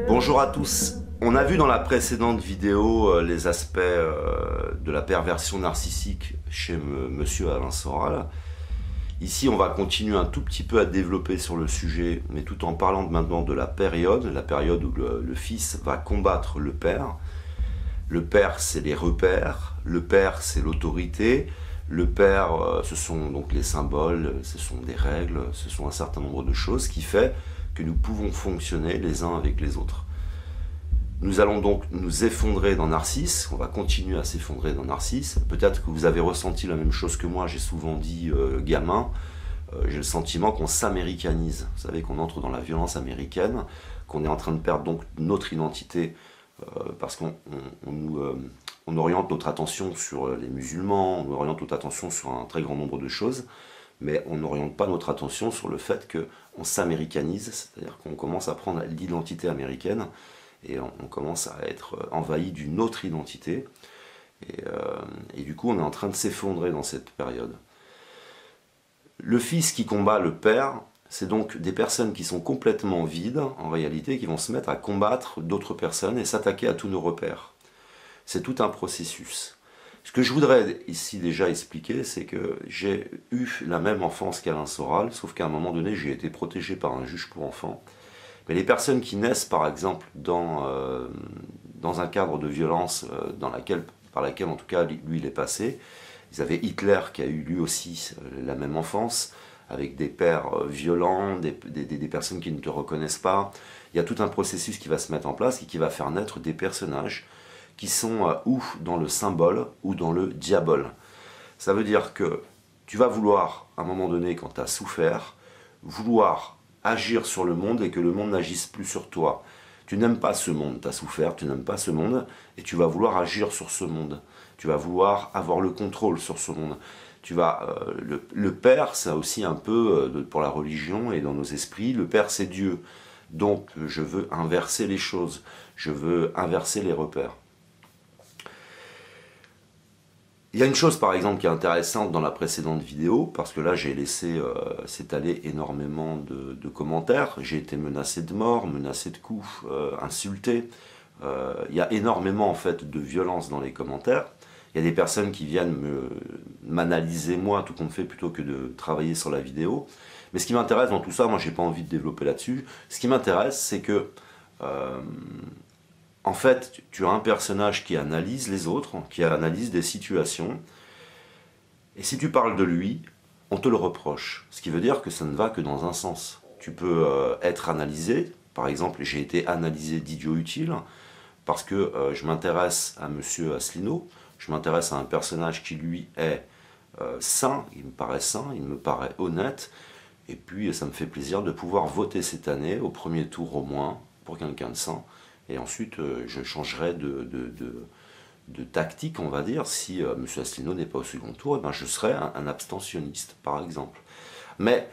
Bonjour à tous. On a vu dans la précédente vidéo les aspects de la perversion narcissique chez Monsieur Alain Soral. Ici, on va continuer un tout petit peu à développer sur le sujet, mais tout en parlant maintenant de la période où le fils va combattre le père. Le père, c'est les repères, le père, c'est l'autorité, le père, ce sont donc les symboles, ce sont des règles, ce sont un certain nombre de choses qui fait que nous pouvons fonctionner les uns avec les autres. Nous allons donc nous effondrer dans Narcisse, on va continuer à s'effondrer dans Narcisse. Peut-être que vous avez ressenti la même chose que moi, j'ai souvent dit gamin, j'ai le sentiment qu'on s'américanise. Vous savez qu'on entre dans la violence américaine, qu'on est en train de perdre donc notre identité parce qu'on oriente notre attention sur les musulmans, on oriente notre attention sur un très grand nombre de choses, mais on n'oriente pas notre attention sur le fait qu'on s'américanise, c'est-à-dire qu'on commence à prendre l'identité américaine, et on commence à être envahi d'une autre identité, et du coup on est en train de s'effondrer dans cette période. Le fils qui combat le père, c'est donc des personnes qui sont complètement vides, en réalité, qui vont se mettre à combattre d'autres personnes et s'attaquer à tous nos repères. C'est tout un processus. Ce que je voudrais ici déjà expliquer, c'est que j'ai eu la même enfance qu'Alain Soral, sauf qu'à un moment donné, j'ai été protégé par un juge pour enfants. Mais les personnes qui naissent, par exemple, dans un cadre de violence par laquelle, en tout cas, lui, il est passé, ils avaient Hitler qui a eu lui aussi la même enfance, avec des pères violents, des personnes qui ne te reconnaissent pas. Il y a tout un processus qui va se mettre en place et qui va faire naître des personnages qui sont ou dans le symbole ou dans le diabole. Ça veut dire que tu vas vouloir, à un moment donné, quand tu as souffert, vouloir agir sur le monde et que le monde n'agisse plus sur toi. Tu n'aimes pas ce monde, tu as souffert, tu n'aimes pas ce monde, et tu vas vouloir agir sur ce monde. Tu vas vouloir avoir le contrôle sur ce monde. Le Père, c'est aussi un peu, pour la religion et dans nos esprits, le Père c'est Dieu. Donc je veux inverser les choses, je veux inverser les repères. Il y a une chose par exemple qui est intéressante dans la précédente vidéo, parce que là j'ai laissé s'étaler énormément de commentaires, j'ai été menacé de mort, menacé de coups, insulté. Il y a énormément en fait de violence dans les commentaires. Il y a des personnes qui viennent m'analyser moi tout compte fait plutôt que de travailler sur la vidéo. Mais ce qui m'intéresse dans tout ça, moi j'ai pas envie de développer là-dessus, ce qui m'intéresse c'est que en fait, tu as un personnage qui analyse les autres, qui analyse des situations, et si tu parles de lui, on te le reproche. Ce qui veut dire que ça ne va que dans un sens. Tu peux être analysé, par exemple, j'ai été analysé d'idiot utile, parce que je m'intéresse à Monsieur Asselineau, je m'intéresse à un personnage qui lui est sain, il me paraît honnête, et puis ça me fait plaisir de pouvoir voter cette année, au premier tour au moins, pour quelqu'un de sain. Et ensuite, je changerai de tactique, on va dire. Si M. Asselineau n'est pas au second tour, eh ben, je serai un abstentionniste, par exemple. Mais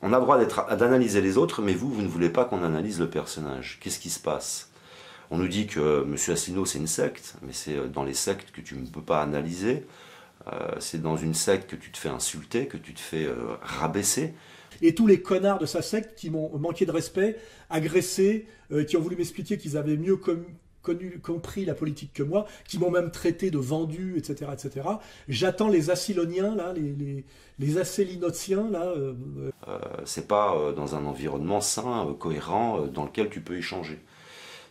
on a le droit d'analyser les autres, mais vous ne voulez pas qu'on analyse le personnage. Qu'est-ce qui se passe? On nous dit que M. Asselineau, c'est une secte, mais c'est dans les sectes que tu ne peux pas analyser. C'est dans une secte que tu te fais insulter, que tu te fais rabaisser. Et tous les connards de sa secte qui m'ont manqué de respect, agressé, qui ont voulu m'expliquer qu'ils avaient mieux compris la politique que moi, qui m'ont même traité de vendu, etc. etc. J'attends les Assiloniens, là, les Asselinotiens. Là, c'est pas dans un environnement sain, cohérent, dans lequel tu peux échanger.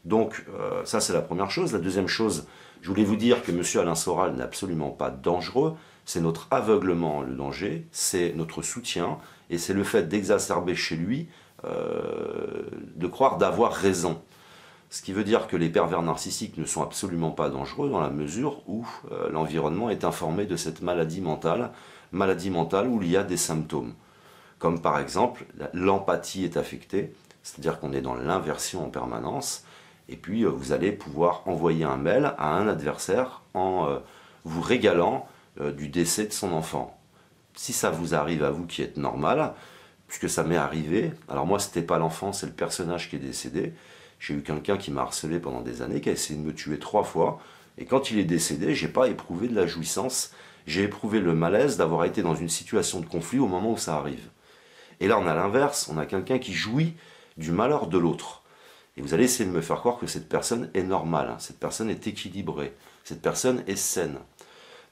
Donc ça c'est la première chose. La deuxième chose, je voulais vous dire que M. Alain Soral n'est absolument pas dangereux. C'est notre aveuglement, le danger, c'est notre soutien, et c'est le fait d'exacerber chez lui, de croire d'avoir raison. Ce qui veut dire que les pervers narcissiques ne sont absolument pas dangereux dans la mesure où l'environnement est informé de cette maladie mentale où il y a des symptômes. Comme par exemple, l'empathie est affectée, c'est-à-dire qu'on est dans l'inversion en permanence, et puis vous allez pouvoir envoyer un mail à un adversaire en vous régalant du décès de son enfant. Si ça vous arrive à vous qui êtes normal, puisque ça m'est arrivé, alors moi c'était pas l'enfant, c'est le personnage qui est décédé, j'ai eu quelqu'un qui m'a harcelé pendant des années, qui a essayé de me tuer 3 fois, et quand il est décédé, j'ai pas éprouvé de la jouissance, j'ai éprouvé le malaise d'avoir été dans une situation de conflit au moment où ça arrive. Et là, on a l'inverse, on a quelqu'un qui jouit du malheur de l'autre. Et vous allez essayer de me faire croire que cette personne est normale, cette personne est équilibrée, cette personne est saine.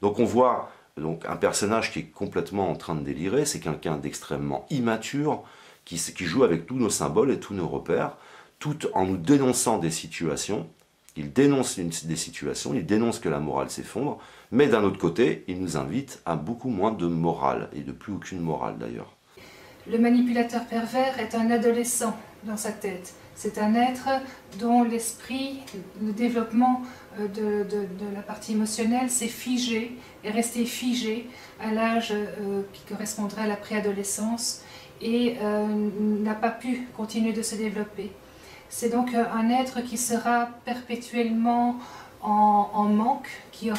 Donc on voit un personnage qui est complètement en train de délirer, c'est quelqu'un d'extrêmement immature, qui joue avec tous nos symboles et tous nos repères, tout en nous dénonçant des situations. Il dénonce des situations, il dénonce que la morale s'effondre, mais d'un autre côté, il nous invite à beaucoup moins de morale, et de plus aucune morale d'ailleurs. Le manipulateur pervers est un adolescent dans sa tête. C'est un être dont l'esprit, le développement de la partie émotionnelle s'est figé, est resté figé à l'âge qui correspondrait à la préadolescence et n'a pas pu continuer de se développer. C'est donc un être qui sera perpétuellement en manque, qui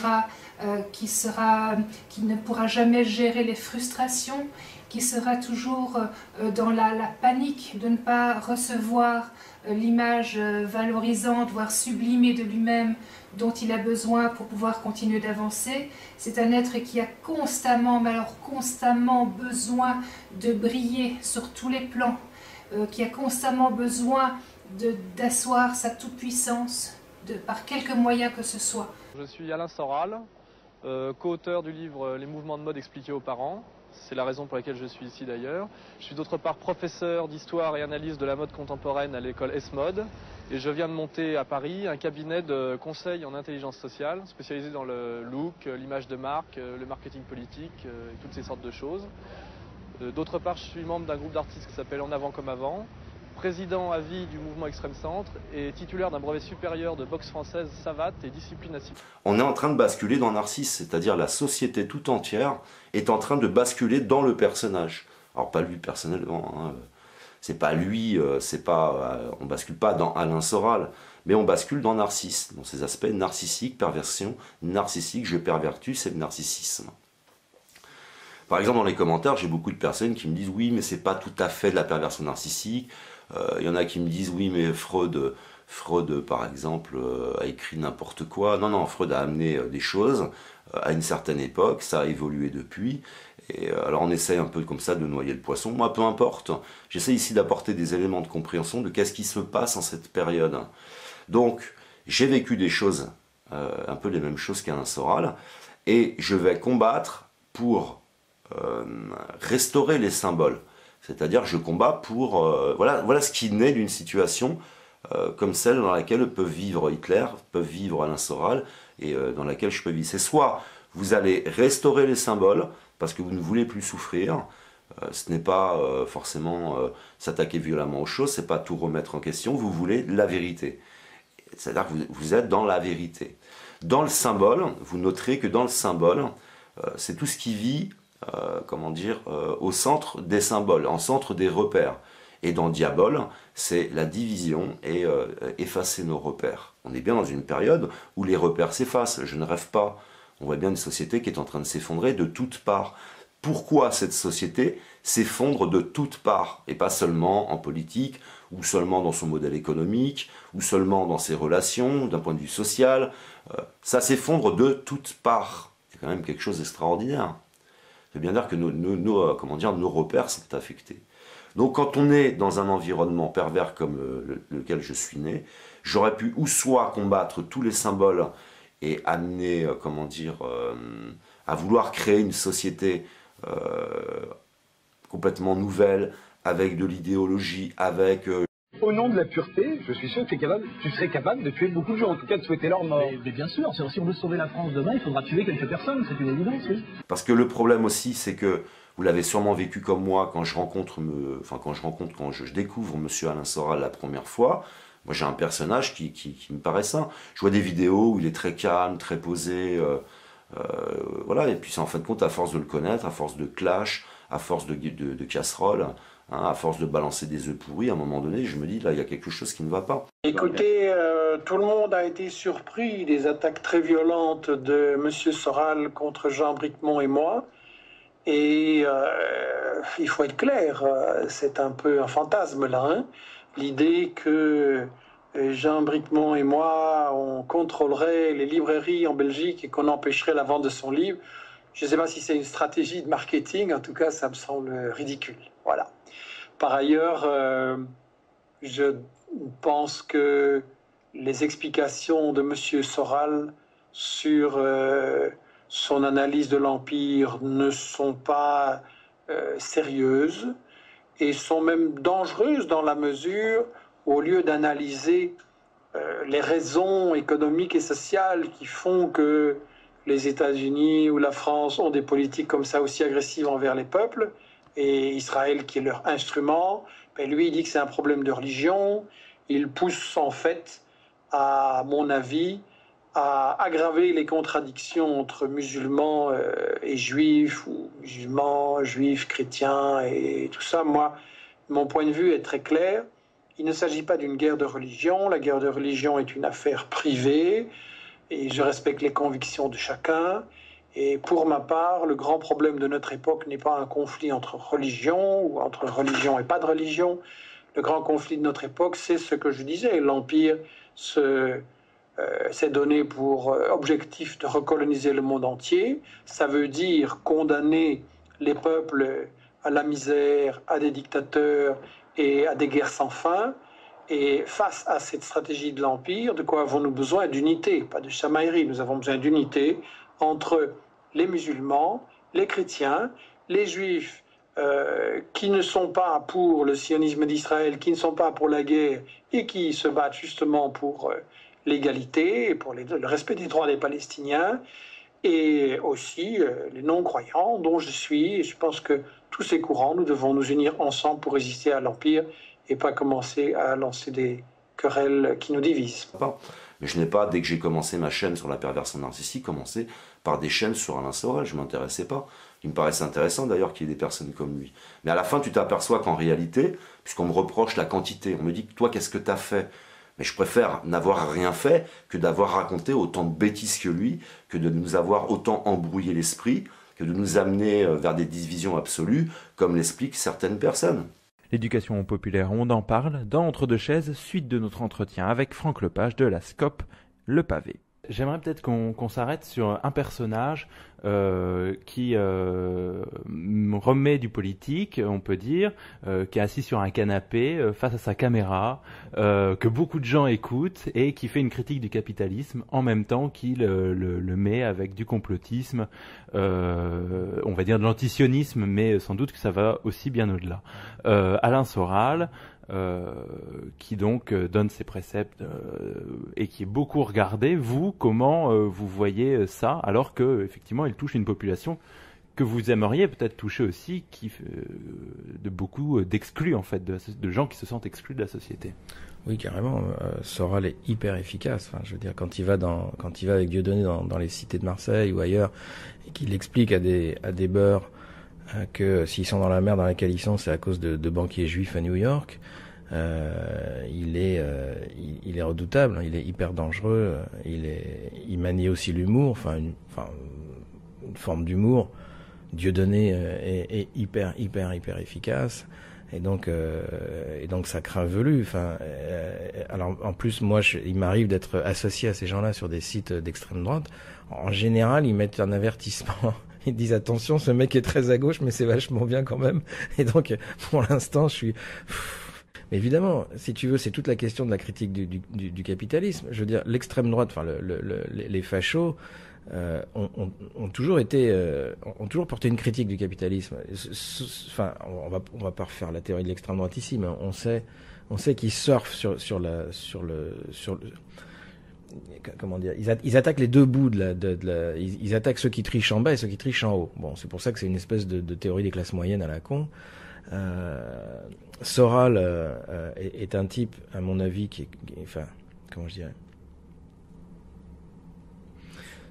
ne pourra jamais gérer les frustrations, qui sera toujours dans la panique de ne pas recevoir l'image valorisante, voire sublimée de lui-même dont il a besoin pour pouvoir continuer d'avancer. C'est un être qui a constamment, mais alors constamment besoin de briller sur tous les plans, qui a constamment besoin d'asseoir sa toute-puissance par quelque moyen que ce soit. Je suis Alain Soral, co-auteur du livre Les mouvements de mode expliqués aux parents. C'est la raison pour laquelle je suis ici d'ailleurs. Je suis d'autre part professeur d'histoire et analyse de la mode contemporaine à l'école S-Mode. Et je viens de monter à Paris un cabinet de conseil en intelligence sociale, spécialisé dans le look, l'image de marque, le marketing politique et toutes ces sortes de choses. D'autre part, je suis membre d'un groupe d'artistes qui s'appelle En Avant Comme Avant, président à vie du mouvement Extrême Centre et titulaire d'un brevet supérieur de boxe française savate et discipline assis. On est en train de basculer dans Narcisse, c'est-à-dire la société tout entière est en train de basculer dans le personnage. Alors pas lui personnellement, hein. C'est pas lui, on bascule pas dans Alain Soral, mais on bascule dans Narcisse, dans ses aspects narcissiques, perversion narcissique, je pervertus, c'est le narcissisme. Par exemple, dans les commentaires, j'ai beaucoup de personnes qui me disent oui, mais c'est pas tout à fait de la perversion narcissique. Il y en a qui me disent oui, mais Freud par exemple, a écrit n'importe quoi. Non, Freud a amené des choses à une certaine époque, ça a évolué depuis. Et alors on essaye un peu comme ça de noyer le poisson. Moi, peu importe. J'essaie ici d'apporter des éléments de compréhension de qu'est-ce qui se passe en cette période. Donc, j'ai vécu des choses, un peu les mêmes choses qu'Alain Soral, et je vais combattre pour restaurer les symboles. C'est-à-dire je combats pour... voilà ce qui naît d'une situation comme celle dans laquelle peuvent vivre Hitler, peuvent vivre Alain Soral, et dans laquelle je peux vivre. C'est soit vous allez restaurer les symboles, parce que vous ne voulez plus souffrir, ce n'est pas forcément s'attaquer violemment aux choses, c'est pas tout remettre en question, vous voulez la vérité. C'est-à-dire que vous êtes dans la vérité. Dans le symbole, vous noterez que dans le symbole, c'est tout ce qui vit au centre des symboles, en centre des repères. Et dans Diabole, c'est la division et effacer nos repères. On est bien dans une période où les repères s'effacent, je ne rêve pas. On voit bien une société qui est en train de s'effondrer de toutes parts. Pourquoi cette société s'effondre de toutes parts, et pas seulement en politique, ou seulement dans son modèle économique, ou seulement dans ses relations, d'un point de vue social. Ça s'effondre de toutes parts. C'est quand même quelque chose d'extraordinaire. C'est bien dire que nos repères sont affectés. Donc quand on est dans un environnement pervers comme lequel je suis né, j'aurais pu ou soit combattre tous les symboles et amener, à vouloir créer une société complètement nouvelle, avec de l'idéologie, avec... Au nom de la pureté, je suis sûr que tu serais capable de tuer beaucoup de gens, en tout cas de souhaiter leur mort. Mais bien sûr, si on veut sauver la France demain, il faudra tuer quelques personnes, c'est une évidence, oui. Parce que le problème aussi, c'est que vous l'avez sûrement vécu comme moi quand je découvre Monsieur Alain Soral la première fois. Moi j'ai un personnage qui me paraît sain. Je vois des vidéos où il est très calme, très posé, voilà, et puis c'est en fin de compte à force de le connaître, à force de clash, à force de casseroles, hein, à force de balancer des œufs pourris, à un moment donné, je me dis là il y a quelque chose qui ne va pas. Écoutez, tout le monde a été surpris des attaques très violentes de Monsieur Soral contre Jean Bricmont et moi. Et il faut être clair, c'est un peu un fantasme là, hein. L'idée que Jean Bricmont et moi, on contrôlerait les librairies en Belgique et qu'on empêcherait la vente de son livre, Je ne sais pas si c'est une stratégie de marketing, en tout cas, ça me semble ridicule. Voilà. Par ailleurs, je pense que les explications de M. Soral sur son analyse de l'Empire ne sont pas sérieuses et sont même dangereuses dans la mesure où, au lieu d'analyser les raisons économiques et sociales qui font que les États-Unis ou la France ont des politiques comme ça aussi agressives envers les peuples, et Israël qui est leur instrument, ben lui il dit que c'est un problème de religion. Il pousse en fait, à mon avis, à aggraver les contradictions entre musulmans et juifs, ou musulmans, juifs, chrétiens et tout ça. Moi, mon point de vue est très clair. Il ne s'agit pas d'une guerre de religion. La guerre de religion est une affaire privée et je respecte les convictions de chacun. Et pour ma part, le grand problème de notre époque n'est pas un conflit entre religions ou entre religion et pas de religion. Le grand conflit de notre époque, c'est ce que je disais. L'Empire s'est donné pour objectif de recoloniser le monde entier. Ça veut dire condamner les peuples à la misère, à des dictateurs et à des guerres sans fin. Et face à cette stratégie de l'Empire, de quoi avons-nous besoin? D'unité, pas de chamaillerie. Nous avons besoin d'unité entre les musulmans, les chrétiens, les juifs qui ne sont pas pour le sionisme d'Israël, qui ne sont pas pour la guerre et qui se battent justement pour l'égalité et pour le respect des droits des Palestiniens, et aussi les non-croyants dont je suis. Et je pense que tous ces courants, nous devons nous unir ensemble pour résister à l'Empire et pas commencer à lancer des querelles qui nous divisent. Mais je n'ai pas, dès que j'ai commencé ma chaîne sur la perversion narcissique, commencé par des chaînes sur Alain Soral. Je ne m'intéressais pas. Il me paraissait intéressant d'ailleurs qu'il y ait des personnes comme lui. Mais à la fin, tu t'aperçois qu'en réalité, puisqu'on me reproche la quantité, on me dit, toi, qu'est-ce que tu as fait? Mais je préfère n'avoir rien fait que d'avoir raconté autant de bêtises que lui, que de nous avoir autant embrouillé l'esprit, que de nous amener vers des divisions absolues, comme l'expliquent certaines personnes. L'éducation populaire, on en parle dans Entre deux chaises, suite de notre entretien avec Franck Lepage de la SCOP Le Pavé. J'aimerais peut-être qu'on s'arrête sur un personnage qui remet du politique, on peut dire, qui est assis sur un canapé face à sa caméra, que beaucoup de gens écoutent et qui fait une critique du capitalisme en même temps qu'il le met avec du complotisme, on va dire de l'antisionisme, mais sans doute que ça va aussi bien au-delà. Alain Soral, qui donc donne ses préceptes et qui est beaucoup regardé. Vous, comment vous voyez ça, alors que effectivement il touche une population que vous aimeriez peut-être toucher aussi, qui de beaucoup d'exclus en fait, de gens qui se sentent exclus de la société. Oui, carrément. Soral est hyper efficace. Enfin, je veux dire, quand il va avec Dieudonné dans les cités de Marseille ou ailleurs, et qu'il explique à des beurs que s'ils sont dans la merde dans laquelle ils sont, c'est à cause de banquiers juifs à New York. Il est redoutable, il est hyper dangereux. Il manie aussi l'humour, enfin une forme d'humour. Dieudonné est hyper efficace. Et donc ça craint velu. Enfin, alors en plus moi, il m'arrive d'être associé à ces gens-là sur des sites d'extrême droite. En général, ils mettent un avertissement. Ils disent attention, ce mec est très à gauche, mais c'est vachement bien quand même. Et donc, pour l'instant, je suis. Mais évidemment, si tu veux, c'est toute la question de la critique du capitalisme. Je veux dire, l'extrême droite, enfin les fachos, ont toujours porté une critique du capitalisme. Enfin, on va pas refaire la théorie de l'extrême droite ici, mais on sait qu'ils surfent sur le comment dire, ils attaquent les deux bouts ils attaquent ceux qui trichent en bas et ceux qui trichent en haut. Bon, c'est pour ça que c'est une espèce de théorie des classes moyennes à la con. Soral est un type, à mon avis, qui est enfin, comment je dirais,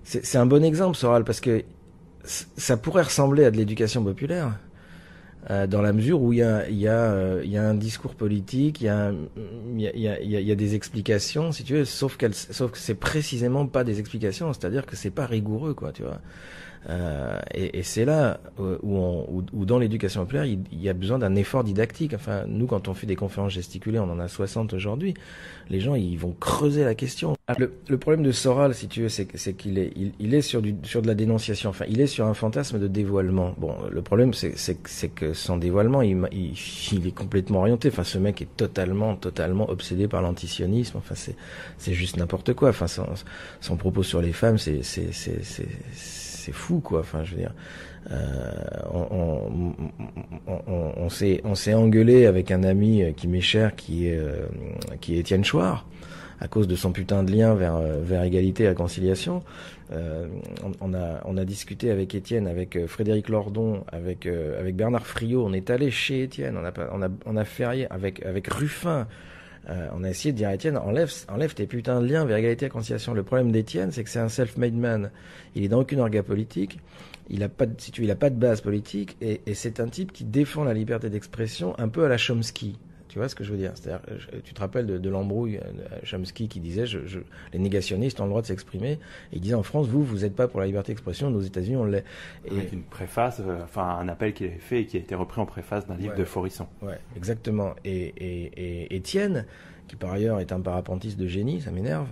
c'est un bon exemple, Soral, parce que ça pourrait ressembler à de l'éducation populaire, dans la mesure où il y a un discours politique, il y a des explications, si tu veux, sauf que c'est précisément pas des explications, c'est-à-dire que c'est pas rigoureux, quoi, tu vois. Et c'est là où dans l'éducation populaire, il y a besoin d'un effort didactique. Enfin, nous, quand on fait des conférences gesticulées, on en a 60 aujourd'hui, les gens, ils vont creuser la question. Le problème de Soral, si tu veux, c'est qu'il est sur de la dénonciation. Enfin, il est sur un fantasme de dévoilement. Bon, le problème, c'est que son dévoilement, il est complètement orienté. Enfin, ce mec est totalement obsédé par l'antisionisme. Enfin, c'est juste n'importe quoi. Enfin, son propos sur les femmes, c'est fou, quoi. Enfin, je veux dire, on s'est engueulé avec un ami qui m'est cher, qui est Étienne Chouard, à cause de son putain de lien vers égalité et réconciliation. On a discuté avec Étienne, avec Frédéric Lordon, avec Bernard Friot. On est allé chez Étienne. On a ferrié avec Ruffin. On a essayé de dire à Étienne, enlève tes putains de liens vers égalité et réconciliation. Le problème d'Étienne, c'est que c'est un self-made man. Il est dans aucune orga politique. Il a pas de base politique, et c'est un type qui défend la liberté d'expression un peu à la Chomsky. Tu vois ce que je veux dire? C'est-à-dire, tu te rappelles de l'embrouille Chomsky qui disait les négationnistes ont le droit de s'exprimer, et il disait en France, vous êtes pas pour la liberté d'expression, aux États-Unis on l'est. Avec une préface, un appel qu'il avait fait et qui a été repris en préface d'un livre de Faurisson. Ouais, exactement. Et Étienne, qui par ailleurs est un parapentiste de génie, ça m'énerve.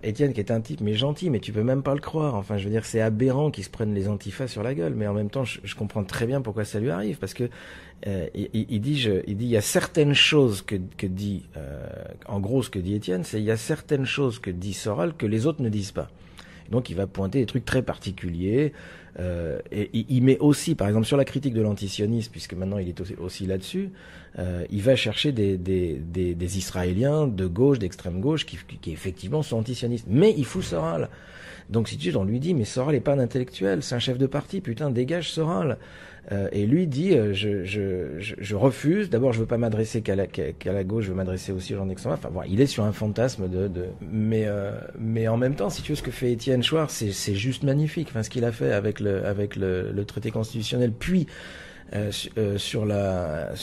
Étienne, qui est un type mais gentil, mais tu peux même pas le croire. Enfin, je veux dire, c'est aberrant qu'ils se prennent les antifas sur la gueule, mais en même temps, je comprends très bien pourquoi ça lui arrive, parce que il dit il y a certaines choses que dit, en gros, ce que dit Étienne, c'est il y a certaines choses que dit Soral que les autres ne disent pas. Donc, il va pointer des trucs très particuliers. Et il met aussi, par exemple, sur la critique de l'antisionisme, puisque maintenant il est aussi là-dessus, il va chercher des Israéliens de gauche, d'extrême gauche, qui effectivement sont antisionistes. Mais il fout Soral. Donc, si tu veux, on lui dit, mais Soral n'est pas un intellectuel, c'est un chef de parti, putain, dégage Soral. Et lui dit, je refuse. D'abord, je veux pas m'adresser qu'à la gauche, je veux m'adresser aussi aux gens d'extrême droite. Enfin, voilà, il est sur un fantasme mais en même temps, si tu veux, ce que fait Étienne Chouard, c'est juste magnifique. Enfin, ce qu'il a fait avec le traité constitutionnel, puis sur le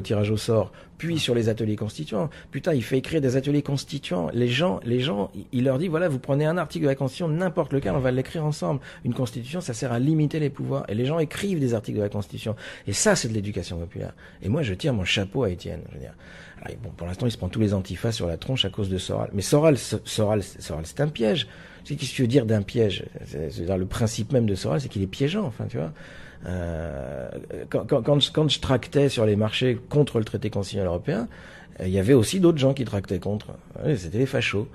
tirage au sort, puis sur les ateliers constituants. Putain, il fait écrire des ateliers constituants. Les gens, il leur dit, voilà, vous prenez un article de la Constitution, n'importe lequel, on va l'écrire ensemble. Une Constitution, ça sert à limiter les pouvoirs. Et les gens écrivent des articles de la Constitution. Et ça, c'est de l'éducation populaire. Et moi, je tire mon chapeau à Étienne. Je veux dire. Alors, bon, pour l'instant, il se prend tous les antifas sur la tronche à cause de Soral. Mais Soral, c'est un piège. Qu'est-ce que tu veux dire d'un piège? C'est-à-dire, le principe même de Soral, c'est qu'il est piégeant, enfin, tu vois. Quand je tractais sur les marchés contre le traité constitutionnel européen, il y avait aussi d'autres gens qui tractaient contre. C'était les fachos.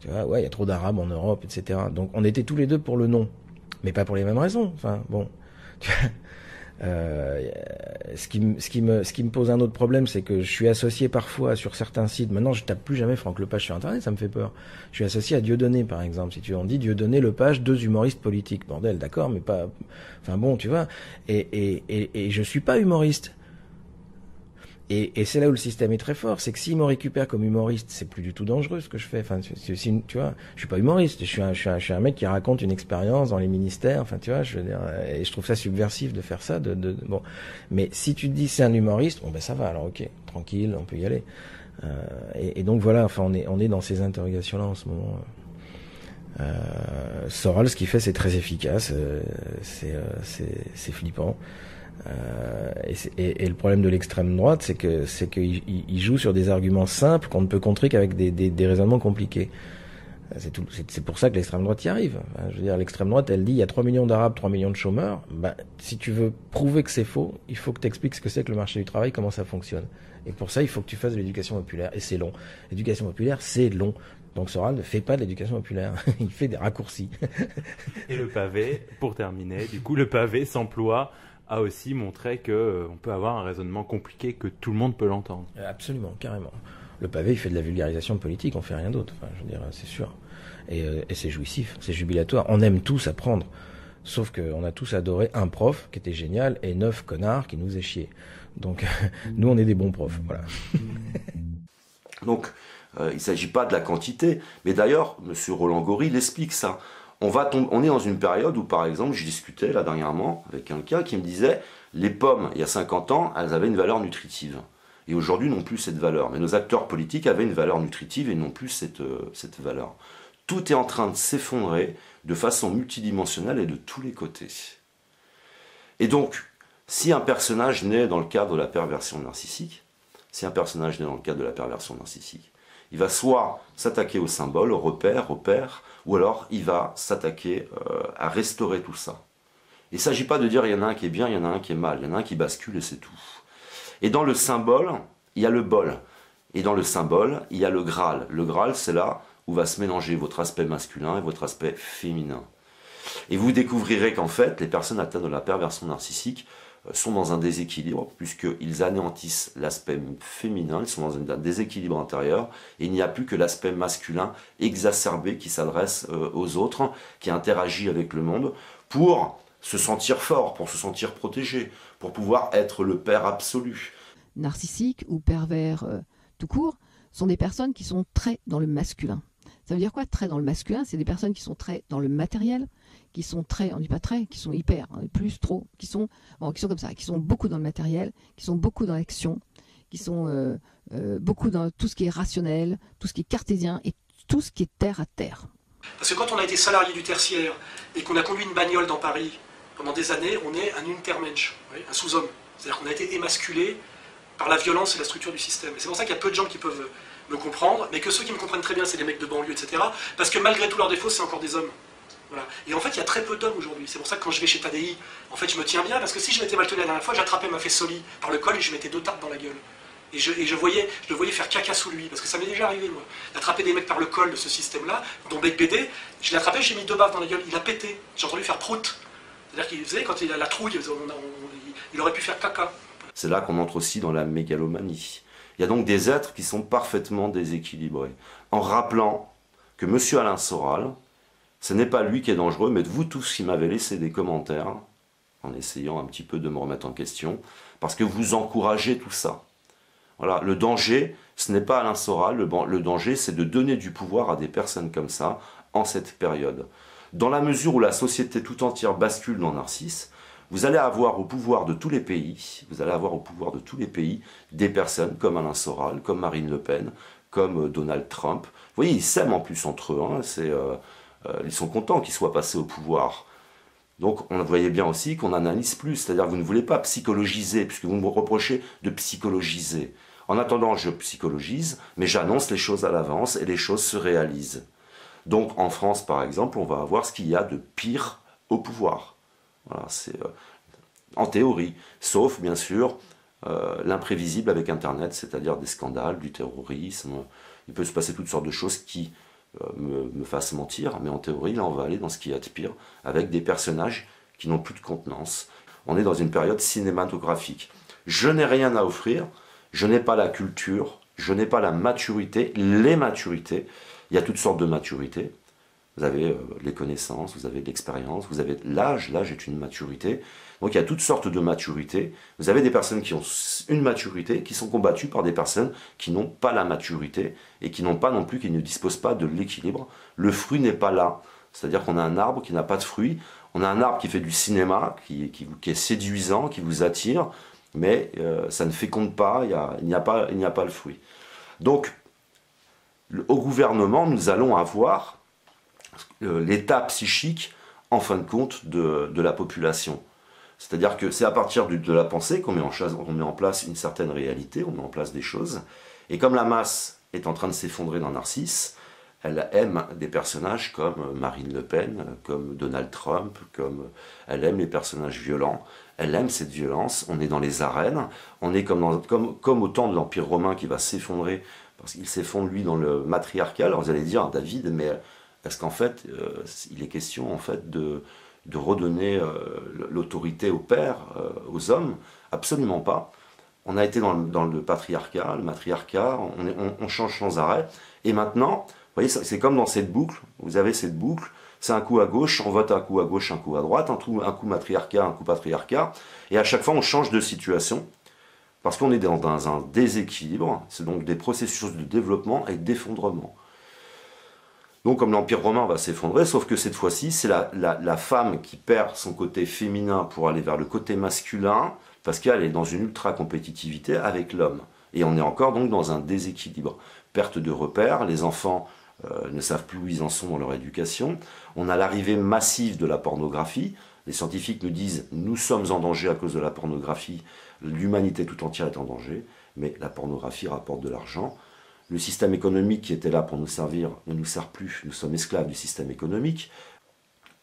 Tu vois, ouais, il y a trop d'Arabes en Europe, etc. Donc on était tous les deux pour le non, mais pas pour les mêmes raisons. Enfin, bon. Ce qui me pose un autre problème, c'est que je suis associé parfois sur certains sites. Maintenant, je tape plus jamais Franck Lepage sur Internet, ça me fait peur. Je suis associé à Dieudonné, par exemple. Si tu veux, on dit Dieudonné, Lepage, 2 humoristes politiques. Bordel, d'accord, mais pas. Enfin bon, tu vois. Et je suis pas humoriste. Et c'est là où le système est très fort, c'est que s'ils me récupèrent comme humoriste, c'est plus du tout dangereux ce que je fais. Enfin, tu vois, je suis pas humoriste, je suis un mec qui raconte une expérience dans les ministères. Enfin, tu vois, je veux dire, et je trouve ça subversif de faire ça. Bon, mais si tu te dis c'est un humoriste, bon ben ça va, alors ok, tranquille, on peut y aller. Et donc voilà, enfin, on est dans ces interrogations-là en ce moment. Soral, ce qu'il fait, c'est très efficace, c'est flippant. Et le problème de l'extrême droite, c'est qu'il joue sur des arguments simples qu'on ne peut contrer qu'avec des raisonnements compliqués. C'est pour ça que l'extrême droite y arrive. Enfin, je veux dire, l'extrême droite, elle dit il y a 3 millions d'Arabes, 3 millions de chômeurs. Ben, si tu veux prouver que c'est faux, il faut que tu expliques ce que c'est que le marché du travail, comment ça fonctionne. Et pour ça, il faut que tu fasses de l'éducation populaire. Et c'est long. L'éducation populaire, c'est long. Donc Soral ne fait pas de l'éducation populaire. Il fait des raccourcis. Et le pavé, pour terminer, du coup, le pavé s'emploie a aussi montré qu'on peut avoir un raisonnement compliqué, que tout le monde peut l'entendre. Absolument, carrément. Le pavé, il fait de la vulgarisation politique, on fait rien d'autre. Enfin, je veux dire, c'est sûr. Et c'est jouissif, c'est jubilatoire. On aime tous apprendre. Sauf qu'on a tous adoré un prof qui était génial et 9 connards qui nous faisaient chier. Donc, nous, on est des bons profs. Voilà. Donc, il ne s'agit pas de la quantité. Mais d'ailleurs, M. Roland Gori, il explique ça. On est dans une période où, par exemple, je discutais là dernièrement avec quelqu'un qui me disait les pommes, il y a 50 ans, elles avaient une valeur nutritive. Et aujourd'hui, non plus cette valeur. Mais nos acteurs politiques avaient une valeur nutritive et non plus cette valeur. Tout est en train de s'effondrer de façon multidimensionnelle et de tous les côtés. Et donc, si un personnage naît dans le cadre de la perversion narcissique, il va soit s'attaquer au symbole, au repère, ou alors il va s'attaquer à restaurer tout ça. Il ne s'agit pas de dire il y en a un qui est bien, il y en a un qui est mal, il y en a un qui bascule et c'est tout. Et dans le symbole, il y a le bol. Et dans le symbole, il y a le Graal. Le Graal, c'est là où va se mélanger votre aspect masculin et votre aspect féminin. Et vous découvrirez qu'en fait, les personnes atteintes de la perversion narcissique sont dans un déséquilibre, puisqu'ils anéantissent l'aspect féminin, ils sont dans un déséquilibre intérieur, et il n'y a plus que l'aspect masculin exacerbé qui s'adresse aux autres, qui interagit avec le monde, pour se sentir fort, pour se sentir protégé, pour pouvoir être le père absolu. Narcissiques ou pervers tout court sont des personnes qui sont très dans le masculin. Ça veut dire quoi, très dans le masculin? C'est des personnes qui sont très dans le matériel, qui sont très, on dit pas très, qui sont hyper, plus, trop, qui sont comme ça, qui sont beaucoup dans le matériel, qui sont beaucoup dans l'action, qui sont beaucoup dans tout ce qui est rationnel, tout ce qui est cartésien et tout ce qui est terre à terre. Parce que quand on a été salarié du tertiaire et qu'on a conduit une bagnole dans Paris pendant des années, on est un Untermensch, un sous-homme. C'est-à-dire qu'on a été émasculé par la violence et la structure du système. Et c'est pour ça qu'il y a peu de gens qui peuvent me comprendre, mais que ceux qui me comprennent très bien, c'est les mecs de banlieue, etc. Parce que malgré tous leurs défauts, c'est encore des hommes. Voilà. Et en fait, il y a très peu d'hommes aujourd'hui. C'est pour ça que quand je vais chez Tadei, en fait, je me tiens bien, parce que si je m'étais mal tenu la dernière fois, j'attrapais ma Fessoli par le col et je mettais 2 tartes dans la gueule. Et je le voyais faire caca sous lui, parce que ça m'est déjà arrivé, moi. D'attraper des mecs par le col de ce système-là, dont Bec BD, je l'ai attrapé, j'ai mis 2 baffes dans la gueule, il a pété. J'ai entendu faire prout. C'est-à-dire qu'il, vous savez, quand il a la trouille, il aurait pu faire caca. C'est là qu'on entre aussi dans la mégalomanie. Il y a donc des êtres qui sont parfaitement déséquilibrés. En rappelant que M. Alain Soral, ce n'est pas lui qui est dangereux, mais vous tous qui m'avez laissé des commentaires, en essayant un petit peu de me remettre en question, parce que vous encouragez tout ça. Voilà, le danger, ce n'est pas Alain Soral, le danger, c'est de donner du pouvoir à des personnes comme ça, en cette période. Dans la mesure où la société tout entière bascule dans Narcisse, vous allez avoir au pouvoir de tous les pays, des personnes comme Alain Soral, comme Marine Le Pen, comme Donald Trump. Vous voyez, ils s'aiment en plus entre eux, hein, ils sont contents qu'ils soient passés au pouvoir. Donc on voyait bien aussi qu'on analyse plus, c'est-à-dire que vous ne voulez pas psychologiser, puisque vous me reprochez de psychologiser. En attendant, je psychologise, mais j'annonce les choses à l'avance et les choses se réalisent. Donc en France, par exemple, on va avoir ce qu'il y a de pire au pouvoir. Voilà, c'est en théorie, sauf bien sûr l'imprévisible avec Internet, c'est-à-dire des scandales, du terrorisme. Il peut se passer toutes sortes de choses qui me fassent mentir, mais en théorie, là, on va aller dans ce qu'il y a de pire, avec des personnages qui n'ont plus de contenance. On est dans une période cinématographique. Je n'ai rien à offrir, je n'ai pas la culture, je n'ai pas la maturité, les maturités. Il y a toutes sortes de maturités. Vous avez les connaissances, vous avez l'expérience, vous avez l'âge est une maturité. Donc il y a toutes sortes de maturités. Vous avez des personnes qui ont une maturité, qui sont combattues par des personnes qui n'ont pas la maturité et qui n'ont pas non plus, qui ne disposent pas de l'équilibre. Le fruit n'est pas là. C'est-à-dire qu'on a un arbre qui n'a pas de fruit. On a un arbre qui fait du cinéma, qui est séduisant, qui vous attire, mais ça ne féconde pas, il n'y a pas le fruit. Donc, au gouvernement, nous allons avoir l'état psychique, en fin de compte, de la population. C'est-à-dire que c'est à partir de la pensée qu'on met en place une certaine réalité, on met en place des choses. Et comme la masse est en train de s'effondrer dans Narcisse, elle aime des personnages comme Marine Le Pen, comme Donald Trump, elle aime les personnages violents, elle aime cette violence. On est dans les arènes, on est comme au temps de l'Empire romain qui va s'effondrer, parce qu'il s'effondre lui dans le matriarcal. Alors vous allez dire, David, mais est-ce qu'en fait, il est question en fait de redonner l'autorité aux pères, aux hommes? Absolument pas. On a été dans le patriarcat, le matriarcat, on change sans arrêt. Et maintenant, vous voyez, c'est comme dans cette boucle, vous avez cette boucle, c'est un coup à gauche, on vote un coup à gauche, un coup à droite, un coup matriarcat, un coup patriarcat, et à chaque fois on change de situation, parce qu'on est dans un déséquilibre, c'est donc des processus de développement et d'effondrement. Donc comme l'Empire romain va s'effondrer, sauf que cette fois-ci, c'est la femme qui perd son côté féminin pour aller vers le côté masculin, parce qu'elle est dans une ultra-compétitivité avec l'homme. Et on est encore donc dans un déséquilibre. Perte de repères, les enfants ne savent plus où ils en sont dans leur éducation. On a l'arrivée massive de la pornographie. Les scientifiques nous disent « nous sommes en danger à cause de la pornographie, l'humanité tout entière est en danger », mais la pornographie rapporte de l'argent. Le système économique qui était là pour nous servir ne nous sert plus, nous sommes esclaves du système économique.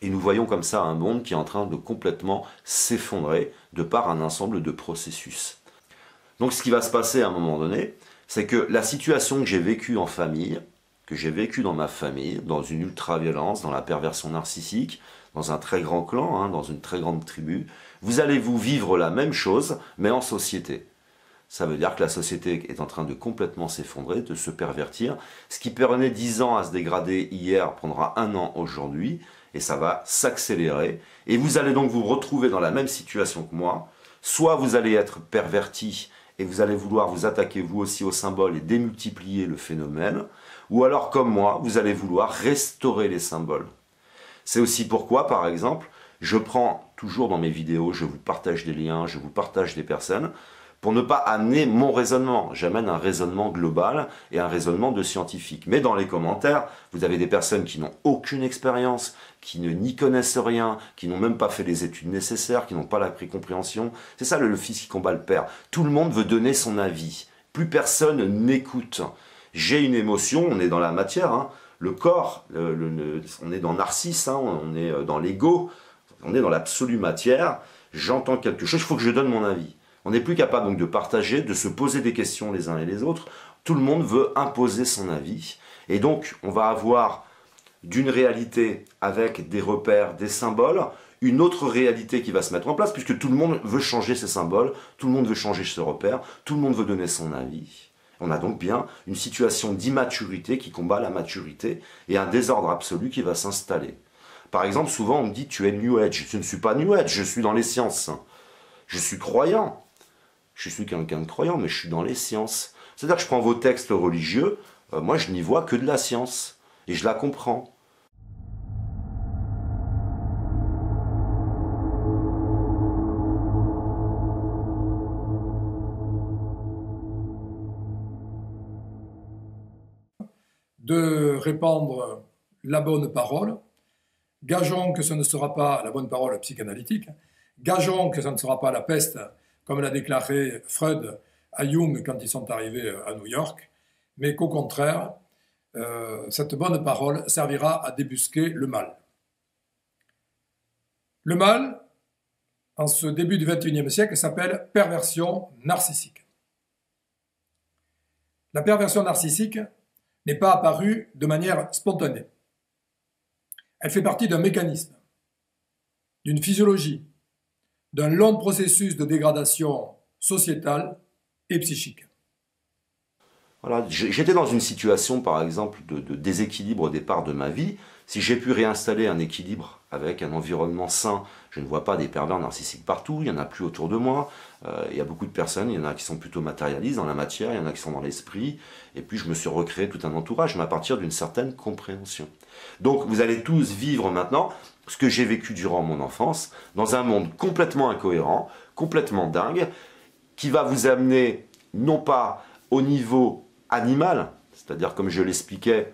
Et nous voyons comme ça un monde qui est en train de complètement s'effondrer de par un ensemble de processus. Donc ce qui va se passer à un moment donné, c'est que la situation que j'ai vécue en famille, que j'ai vécue dans ma famille, dans une ultra-violence, dans la perversion narcissique, dans un très grand clan, dans une très grande tribu, vous allez vous vivre la même chose, mais en société. Ça veut dire que la société est en train de complètement s'effondrer, de se pervertir. Ce qui prenait 10 ans à se dégrader hier prendra 1 an aujourd'hui, et ça va s'accélérer. Et vous allez donc vous retrouver dans la même situation que moi. Soit vous allez être perverti, et vous allez vouloir vous attaquer vous aussi au symbole et démultiplier le phénomène, ou alors comme moi, vous allez vouloir restaurer les symboles. C'est aussi pourquoi, par exemple, je prends toujours dans mes vidéos, je vous partage des liens, je vous partage des personnes, pour ne pas amener mon raisonnement. J'amène un raisonnement global et un raisonnement de scientifique. Mais dans les commentaires, vous avez des personnes qui n'ont aucune expérience, qui n'y connaissent rien, qui n'ont même pas fait les études nécessaires, qui n'ont pas la précompréhension. C'est ça le fils qui combat le père. Tout le monde veut donner son avis. Plus personne n'écoute. J'ai une émotion, on est dans la matière, le corps, on est dans Narcisse, on est dans l'ego, on est dans l'absolue matière. J'entends quelque chose, il faut que je donne mon avis. On n'est plus capable donc de partager, de se poser des questions les uns et les autres. Tout le monde veut imposer son avis. Et donc, on va avoir d'une réalité avec des repères, des symboles, une autre réalité qui va se mettre en place, puisque tout le monde veut changer ses symboles, tout le monde veut changer ses repères, tout le monde veut donner son avis. On a donc bien une situation d'immaturité qui combat la maturité et un désordre absolu qui va s'installer. Par exemple, souvent on me dit « tu es New Age ». Je ne suis pas New Age, je suis dans les sciences. Je suis croyant. Je suis quelqu'un de croyant, mais je suis dans les sciences. C'est-à-dire que je prends vos textes religieux, moi je n'y vois que de la science, et je la comprends. De répandre la bonne parole, gageons que ce ne sera pas la bonne parole psychanalytique, gageons que ce ne sera pas la peste, comme l'a déclaré Freud à Jung quand ils sont arrivés à New York, mais qu'au contraire, cette bonne parole servira à débusquer le mal. Le mal, en ce début du XXIe siècle, s'appelle perversion narcissique. La perversion narcissique n'est pas apparue de manière spontanée. Elle fait partie d'un mécanisme, d'une physiologie, d'un long processus de dégradation sociétale et psychique. Voilà, j'étais dans une situation, par exemple, de déséquilibre au départ de ma vie. Si j'ai pu réinstaller un équilibre avec un environnement sain, je ne vois pas des pervers narcissiques partout, il n'y en a plus autour de moi. Il y a beaucoup de personnes, il y en a qui sont plutôt matérialistes dans la matière, il y en a qui sont dans l'esprit. Et puis je me suis recréé tout un entourage, mais à partir d'une certaine compréhension. Donc vous allez tous vivre maintenant ce que j'ai vécu durant mon enfance, dans un monde complètement incohérent, complètement dingue, qui va vous amener non pas au niveau animal, c'est-à-dire comme je l'expliquais,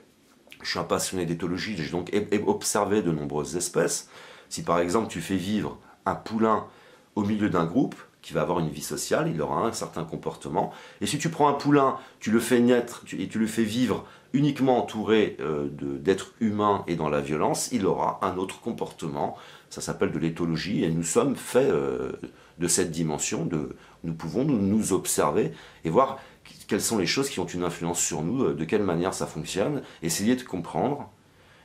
je suis un passionné d'éthologie, j'ai donc observé de nombreuses espèces. Si par exemple tu fais vivre un poulain au milieu d'un groupe, qui va avoir une vie sociale, il aura un certain comportement. Et si tu prends un poulain, tu le fais naître et tu le fais vivre uniquement entouré d'êtres humains et dans la violence, il aura un autre comportement. Ça s'appelle de l'éthologie et nous sommes faits de cette dimension. Nous pouvons nous observer et voir quelles sont les choses qui ont une influence sur nous, de quelle manière ça fonctionne, essayer de comprendre.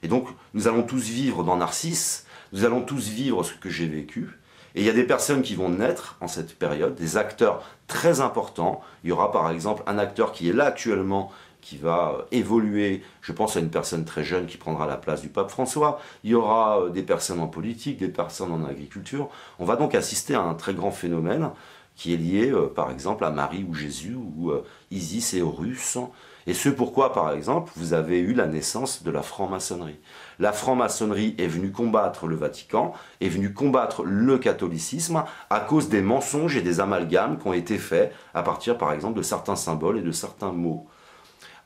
Et donc nous allons tous vivre dans Narcisse, nous allons tous vivre ce que j'ai vécu. Et il y a des personnes qui vont naître en cette période, des acteurs très importants. Il y aura par exemple un acteur qui est là actuellement, qui va évoluer. Je pense à une personne très jeune qui prendra la place du pape François. Il y aura des personnes en politique, des personnes en agriculture. On va donc assister à un très grand phénomène qui est lié par exemple à Marie ou Jésus ou Isis et Horus. Et ce pourquoi, par exemple, vous avez eu la naissance de la franc-maçonnerie. La franc-maçonnerie est venue combattre le Vatican, est venue combattre le catholicisme à cause des mensonges et des amalgames qui ont été faits à partir, par exemple, de certains symboles et de certains mots.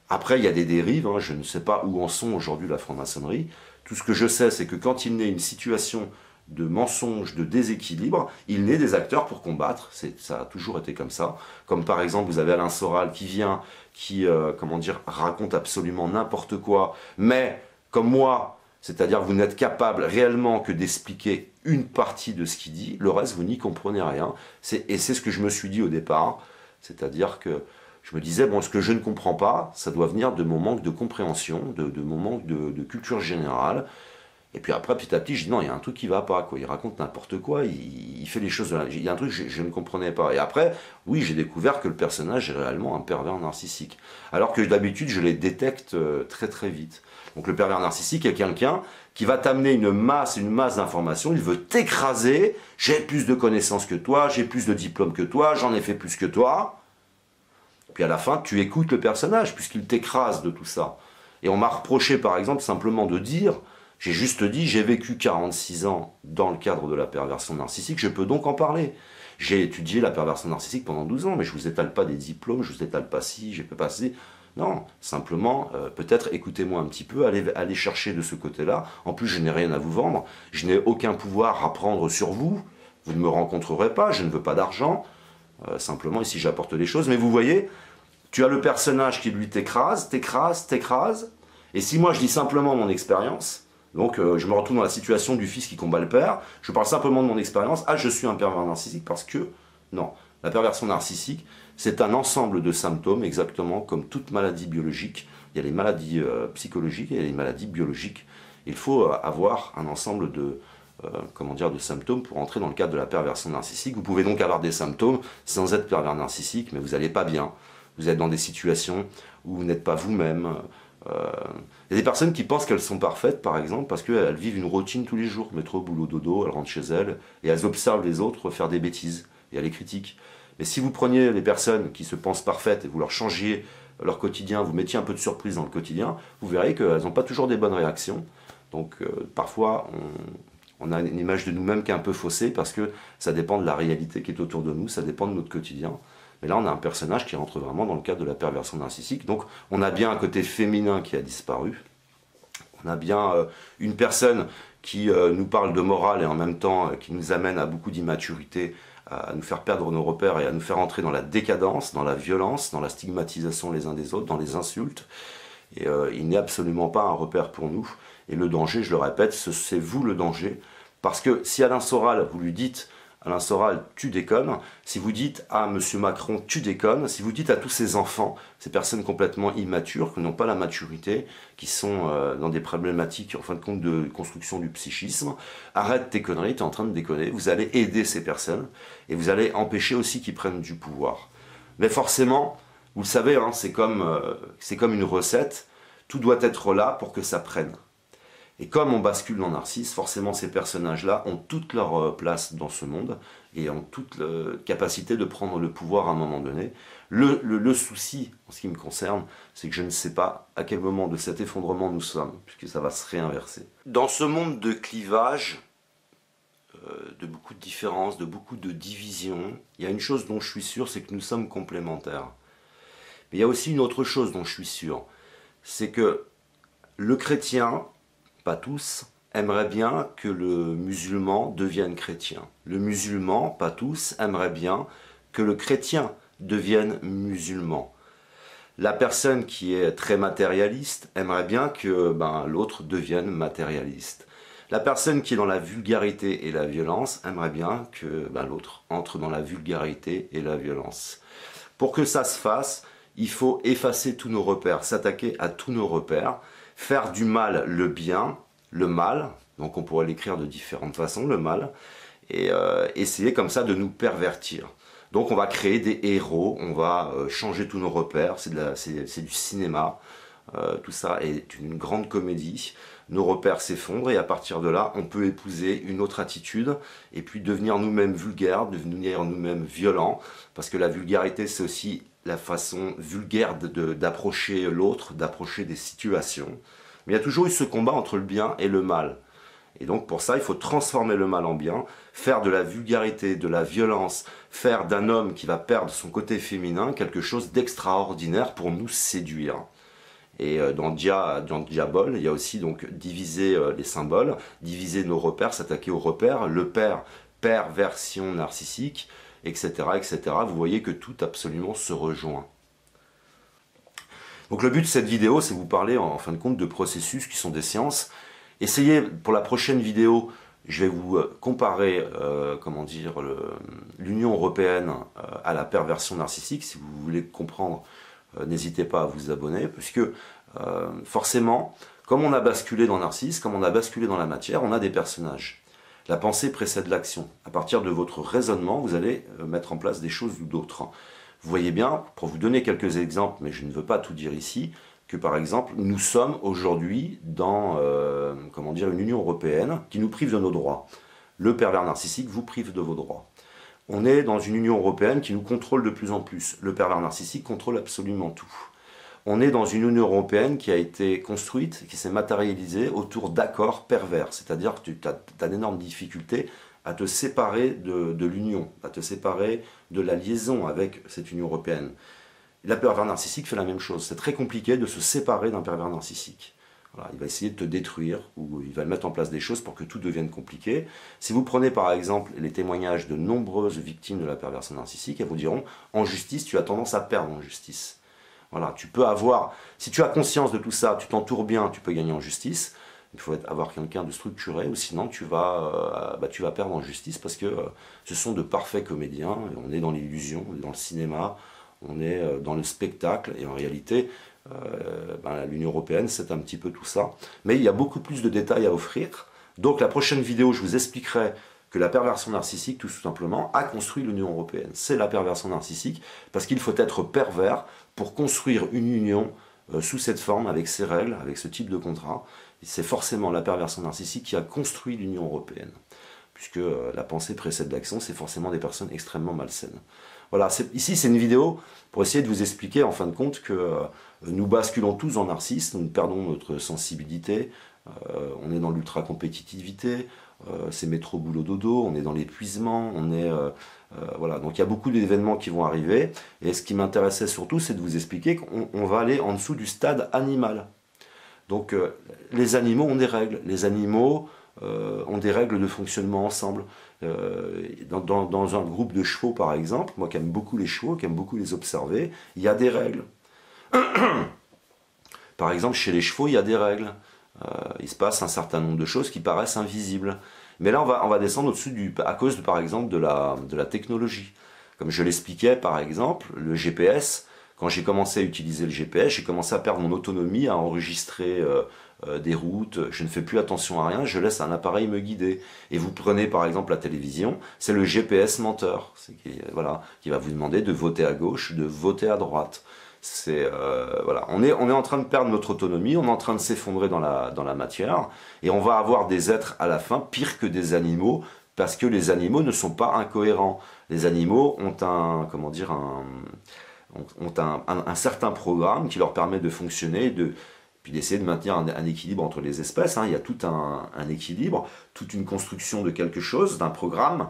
Après, il y a des dérives, hein, je ne sais pas où en sont aujourd'hui la franc-maçonnerie. Tout ce que je sais, c'est que quand il naît une situation de mensonge, de déséquilibre, il naît des acteurs pour combattre, ça a toujours été comme ça. Comme par exemple, vous avez Alain Soral qui vient, qui raconte absolument n'importe quoi, mais comme moi, c'est-à-dire vous n'êtes capable réellement que d'expliquer une partie de ce qu'il dit, le reste, vous n'y comprenez rien. Et c'est ce que je me suis dit au départ, c'est-à-dire que je me disais, bon, ce que je ne comprends pas, ça doit venir de mon manque de compréhension, de mon manque de culture générale. Et puis après, petit à petit, je dis non, il y a un truc qui va pas, quoi. Il raconte n'importe quoi, il fait les choses... Il y a un truc que je ne comprenais pas. Et après, oui, j'ai découvert que le personnage est réellement un pervers narcissique. Alors que d'habitude, je les détecte très très vite. Donc le pervers narcissique est quelqu'un qui va t'amener une masse d'informations, il veut t'écraser, j'ai plus de connaissances que toi, j'ai plus de diplômes que toi, j'en ai fait plus que toi. Puis à la fin, tu écoutes le personnage, puisqu'il t'écrase de tout ça. Et on m'a reproché, par exemple, simplement de dire, j'ai juste dit, j'ai vécu 46 ans dans le cadre de la perversion narcissique, je peux donc en parler. J'ai étudié la perversion narcissique pendant 12 ans, mais je ne vous étale pas des diplômes, je ne vous étale pas si, je peux passer. Non, simplement, peut-être écoutez-moi un petit peu, allez chercher de ce côté-là. En plus, je n'ai rien à vous vendre, je n'ai aucun pouvoir à prendre sur vous, vous ne me rencontrerez pas, je ne veux pas d'argent. Simplement, ici, j'apporte des choses. Mais vous voyez, tu as le personnage qui, lui, t'écrase. Et si moi, je dis simplement mon expérience, donc je me retrouve dans la situation du fils qui combat le père, je parle simplement de mon expérience, je suis un pervers narcissique parce que, non, la perversion narcissique, c'est un ensemble de symptômes, exactement comme toute maladie biologique. Il y a les maladies psychologiques et les maladies biologiques. Il faut avoir un ensemble de symptômes pour entrer dans le cadre de la perversion narcissique. Vous pouvez donc avoir des symptômes sans être pervers narcissique, mais vous n'allez pas bien. Vous êtes dans des situations où vous n'êtes pas vous-même. Il y a des personnes qui pensent qu'elles sont parfaites, par exemple, parce qu'elles vivent une routine tous les jours. Métro, boulot, dodo, elles rentrent chez elles, et elles observent les autres faire des bêtises, et elles les critiquent. Mais si vous preniez les personnes qui se pensent parfaites et vous leur changiez leur quotidien, vous mettiez un peu de surprise dans le quotidien, vous verrez qu'elles n'ont pas toujours des bonnes réactions. Donc parfois, on a une image de nous-mêmes qui est un peu faussée parce que ça dépend de la réalité qui est autour de nous, ça dépend de notre quotidien. Mais là, on a un personnage qui rentre vraiment dans le cadre de la perversion narcissique. Donc, on a bien un côté féminin qui a disparu. On a bien une personne qui nous parle de morale et en même temps qui nous amène à beaucoup d'immaturité, à nous faire perdre nos repères et à nous faire entrer dans la décadence, dans la violence, dans la stigmatisation les uns des autres, dans les insultes. Et il n'est absolument pas un repère pour nous. Et le danger, je le répète, c'est vous le danger. Parce que si Alain Soral, vous lui dites « Alain Soral, tu déconnes », si vous dites à M. Macron « tu déconnes », si vous dites à tous ces enfants, ces personnes complètement immatures, qui n'ont pas la maturité, qui sont dans des problématiques, en fin de compte, de construction du psychisme, arrête tes conneries, tu es en train de déconner, vous allez aider ces personnes, et vous allez empêcher aussi qu'ils prennent du pouvoir. Mais forcément, vous le savez, hein, c'est comme une recette, tout doit être là pour que ça prenne. Et comme on bascule dans Narcisse, forcément ces personnages-là ont toute leur place dans ce monde et ont toute capacité de prendre le pouvoir à un moment donné. Le souci, en ce qui me concerne, c'est que je ne sais pas à quel moment de cet effondrement nous sommes, puisque ça va se réinverser. Dans ce monde de clivage, de beaucoup de différences, de beaucoup de divisions, il y a une chose dont je suis sûr, c'est que nous sommes complémentaires. Mais il y a aussi une autre chose dont je suis sûr, c'est que le chrétien, pas tous, aimeraient bien que le musulman devienne chrétien. Le musulman, pas tous, aimeraient bien que le chrétien devienne musulman. La personne qui est très matérialiste aimerait bien que l'autre devienne matérialiste. La personne qui est dans la vulgarité et la violence aimerait bien que l'autre entre dans la vulgarité et la violence. Pour que ça se fasse, il faut effacer tous nos repères, s'attaquer à tous nos repères, faire du mal le bien, le mal, donc on pourrait l'écrire de différentes façons, le mal, et essayer comme ça de nous pervertir. Donc on va créer des héros, on va changer tous nos repères, c'est du cinéma, tout ça est une grande comédie. Nos repères s'effondrent et à partir de là, on peut épouser une autre attitude et puis devenir nous-mêmes vulgaires, devenir nous-mêmes violents, parce que la vulgarité c'est aussi la façon vulgaire d'approcher l'autre, d'approcher des situations. Mais il y a toujours eu ce combat entre le bien et le mal. Et donc pour ça, il faut transformer le mal en bien, faire de la vulgarité, de la violence, faire d'un homme qui va perdre son côté féminin quelque chose d'extraordinaire pour nous séduire. Et dans Diabol, il y a aussi donc diviser les symboles, diviser nos repères, s'attaquer aux repères, le père, perversion narcissique, etc., etc. Vous voyez que tout absolument se rejoint. Donc le but de cette vidéo, c'est vous parler en fin de compte de processus qui sont des sciences. Essayez pour la prochaine vidéo, je vais vous comparer, comment dire, l'Union européenne à la perversion narcissique. Si vous voulez comprendre, n'hésitez pas à vous abonner, puisque forcément, comme on a basculé dans Narcisse, comme on a basculé dans la matière, on a des personnages. La pensée précède l'action. À partir de votre raisonnement, vous allez mettre en place des choses ou d'autres. Vous voyez bien, pour vous donner quelques exemples, mais je ne veux pas tout dire ici, que par exemple, nous sommes aujourd'hui dans comment dire, une Union européenne qui nous prive de nos droits. Le pervers narcissique vous prive de vos droits. On est dans une Union européenne qui nous contrôle de plus en plus. Le pervers narcissique contrôle absolument tout. On est dans une Union européenne qui a été construite, qui s'est matérialisée autour d'accords pervers. C'est-à-dire que tu as d'énormes difficultés à te séparer de l'Union, à te séparer de la liaison avec cette Union européenne. La pervers narcissique fait la même chose. C'est très compliqué de se séparer d'un pervers narcissique. Voilà, il va essayer de te détruire, ou il va mettre en place des choses pour que tout devienne compliqué. Si vous prenez par exemple les témoignages de nombreuses victimes de la perversion narcissique, elles vous diront, en justice, tu as tendance à perdre en justice. Voilà, tu peux avoir, si tu as conscience de tout ça, tu t'entoures bien, tu peux gagner en justice. Il faut avoir quelqu'un de structuré, ou sinon tu vas perdre en justice, parce que ce sont de parfaits comédiens, et on est dans l'illusion, on est dans le cinéma, on est dans le spectacle, et en réalité, l'Union européenne, c'est un petit peu tout ça. Mais il y a beaucoup plus de détails à offrir. Donc la prochaine vidéo, je vous expliquerai que la perversion narcissique, tout simplement, a construit l'Union européenne. C'est la perversion narcissique, parce qu'il faut être pervers pour construire une union sous cette forme, avec ces règles, avec ce type de contrat. C'est forcément la perversion narcissique qui a construit l'Union européenne, puisque la pensée précède l'action, c'est forcément des personnes extrêmement malsaines. Voilà, ici c'est une vidéo pour essayer de vous expliquer en fin de compte que nous basculons tous en narcisse, nous perdons notre sensibilité, on est dans l'ultra-compétitivité, c'est métro boulot dodo, on est dans l'épuisement, on est voilà, donc il y a beaucoup d'événements qui vont arriver, et ce qui m'intéressait surtout, c'est de vous expliquer qu'on va aller en dessous du stade animal. Donc les animaux ont des règles, les animaux ont des règles de fonctionnement ensemble. Dans un groupe de chevaux par exemple, moi qui aime beaucoup les chevaux, qui aime beaucoup les observer, il y a des règles. Par exemple, chez les chevaux, il y a des règles. Il se passe un certain nombre de choses qui paraissent invisibles. Mais là, on va descendre au-dessus à cause, par exemple, de la technologie. Comme je l'expliquais, par exemple, le GPS, quand j'ai commencé à utiliser le GPS, j'ai commencé à perdre mon autonomie, à enregistrer des routes, je ne fais plus attention à rien, je laisse un appareil me guider. Et vous prenez par exemple la télévision, c'est le GPS menteur, qui va vous demander de voter à gauche, de voter à droite. Voilà. On est en train de perdre notre autonomie, on est en train de s'effondrer dans la matière, et on va avoir des êtres à la fin pires que des animaux, parce que les animaux ne sont pas incohérents. Les animaux ont un certain programme qui leur permet de fonctionner, puis d'essayer de maintenir un équilibre entre les espèces. Il y a tout un équilibre, toute une construction de quelque chose, d'un programme.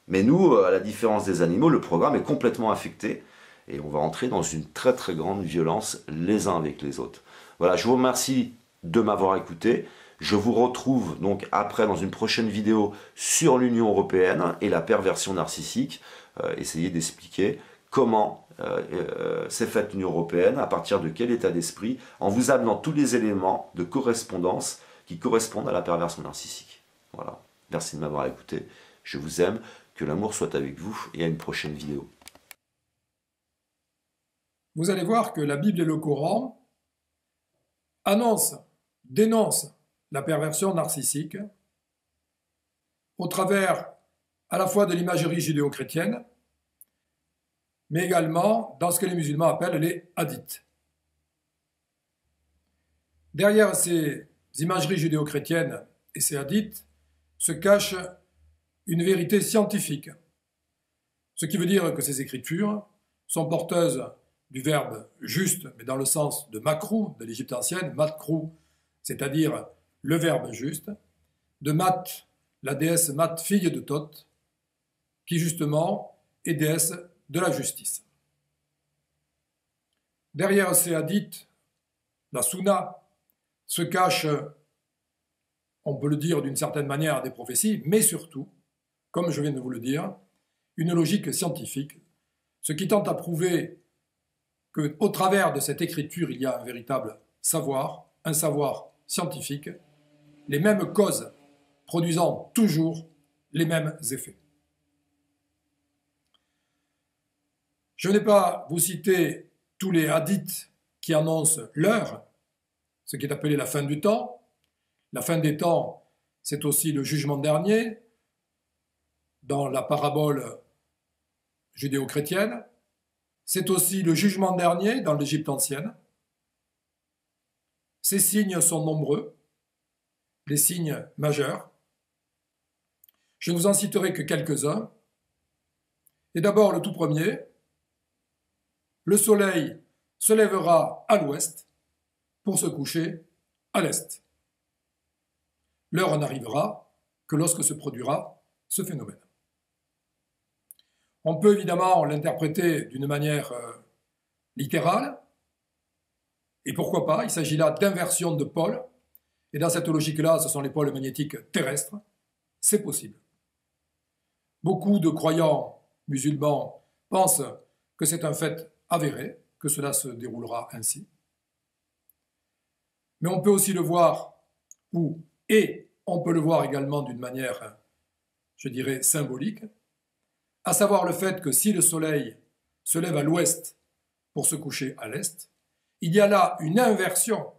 Mais nous, à la différence des animaux, le programme est complètement affecté. Et on va entrer dans une très très grande violence les uns avec les autres. Voilà, je vous remercie de m'avoir écouté. Je vous retrouve donc après dans une prochaine vidéo sur l'Union européenne et la perversion narcissique. Essayer d'expliquer comment s'est faite l'Union européenne, à partir de quel état d'esprit, en vous amenant tous les éléments de correspondance qui correspondent à la perversion narcissique. Voilà, merci de m'avoir écouté, je vous aime, que l'amour soit avec vous, et à une prochaine vidéo. Vous allez voir que la Bible et le Coran dénoncent la perversion narcissique au travers à la fois de l'imagerie judéo-chrétienne, mais également dans ce que les musulmans appellent les hadiths. Derrière ces imageries judéo-chrétiennes et ces hadiths se cache une vérité scientifique, ce qui veut dire que ces écritures sont porteuses du verbe juste, mais dans le sens de makrou, de l'Égypte ancienne, matkrou, c'est-à-dire le verbe juste, de Mat, la déesse Mat, fille de Thoth, qui justement est déesse de la justice. Derrière ces hadiths, la sunna, se cachent, on peut le dire d'une certaine manière, des prophéties, mais surtout, comme je viens de vous le dire, une logique scientifique, ce qui tente à prouver qu'au travers de cette écriture, il y a un véritable savoir, un savoir scientifique, les mêmes causes produisant toujours les mêmes effets. Je n'ai pas vous citer tous les hadiths qui annoncent l'heure, ce qui est appelé la fin du temps. La fin des temps, c'est aussi le jugement dernier, dans la parabole judéo-chrétienne. C'est aussi le jugement dernier dans l'Égypte ancienne. Ces signes sont nombreux, les signes majeurs. Je ne vous en citerai que quelques-uns. Et d'abord, le tout premier, le soleil se lèvera à l'ouest pour se coucher à l'est. L'heure n'arrivera que lorsque se produira ce phénomène. On peut évidemment l'interpréter d'une manière littérale, et pourquoi pas, il s'agit là d'inversion de pôles, et dans cette logique-là, ce sont les pôles magnétiques terrestres, c'est possible. Beaucoup de croyants musulmans pensent que c'est un fait avéré, que cela se déroulera ainsi. Mais on peut aussi le voir, et on peut le voir également d'une manière, je dirais, symbolique, à savoir le fait que si le soleil se lève à l'ouest pour se coucher à l'est, il y a là une inversion,